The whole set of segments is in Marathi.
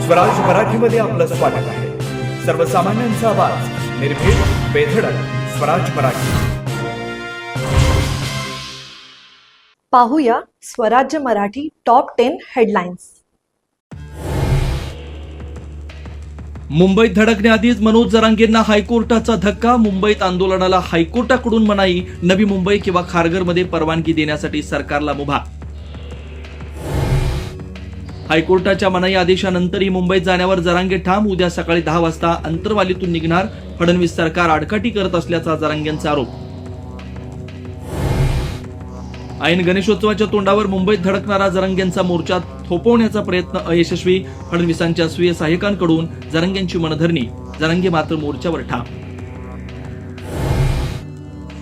स्वराज मराठीमध्ये आपलं स्वागत आहे. सर्वसामान्यांचा आवाज, निर्भीड, बेधडक, स्वराज मराठी. पाहूया स्वराज्य मराठी टॉप 10 हेडलाईन्स. मुंबईत धडकण्याआधीच मनोज जरांगेंना हायकोर्टाचा धक्का. मुंबईत आंदोलनाला हायकोर्टाकडून मनाई. नवी मुंबई किंवा खारघरमध्ये परवानगी देण्यासाठी सरकारला मुभा. हायकोर्टाच्या मनाई आदेशानंतरही मुंबईत जाण्यावर जरांगे ठाम. उद्या सकाळी 10 वाजता अंतरवालीतून निघणार. फडणवीस सरकार आडकाठी करत असल्याचा जरांगेंचा आरोप. ऐन गणेशोत्सवाच्या तोंडावर मुंबईत धडकणारा जरांगेंचा मोर्चा थोपवण्याचा प्रयत्न अयशस्वी. फडणवीसांच्या स्वीय सहाय्यकांकडून जरांगेंची मनधरणी. जरांगे मात्र मोर्चावर ठाम.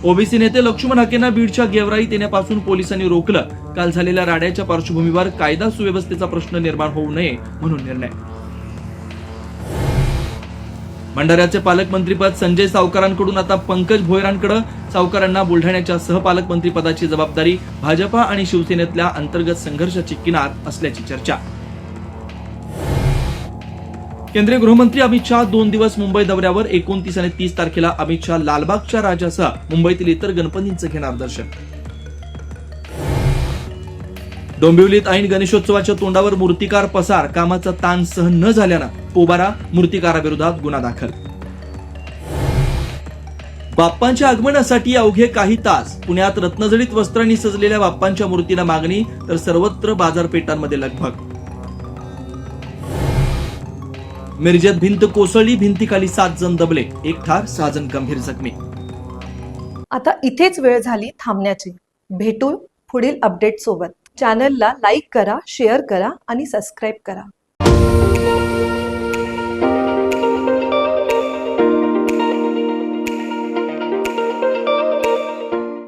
ओबीसी नेते लक्ष्मण हाकेंना बीडच्या गेवराईत येण्यापासून पोलिसांनी रोखलं. काल झालेल्या राड्याच्या पार्श्वभूमीवर कायदा सुव्यवस्थेचा प्रश्न निर्माण होऊ नये म्हणून निर्णय. भंडाऱ्याचे पालकमंत्रीपद संजय सावकारांकडून आता पंकज भोयरांकडे. सावकारांना बुलढाण्याच्या सहपालकमंत्री पदाची जबाबदारी. भाजपा आणि शिवसेनेतल्या अंतर्गत संघर्षाची किनार असल्याची चर्चा. केंद्रीय गृहमंत्री अमित शहा 2 दिवस मुंबई दौऱ्यावर. 29 आणि 30 तारखेला अमित शहा लालबागच्या राजासह मुंबईतील इतर गणपतींचं घेणार दर्शन. डोंबिवलीत ऐन गणेशोत्सवाच्या तोंडावर मूर्तिकार पसार. कामाचा ताण सहन न झाल्यानं पोबारा. मूर्तिकाराविरोधात गुन्हा दाखल. बाप्पांच्या आगमनासाठी अवघे काही तास. पुण्यात रत्नजडित वस्त्रांनी सजलेल्या बाप्पांच्या मूर्तीला मागणी, तर सर्वत्र बाजारपेठांमध्ये लगबग. मिरजेत भिंत कोसळली. भिंतीखाली 7 जण दबले. 1 ठार, 6 जण गंभीर जखमी. आता इथेच वेळ झाली थांबण्याची. भेटू पुढील अपडेट सोबत. चॅनलला लाईक करा, शेअर करा आणि सबस्क्राईब करा.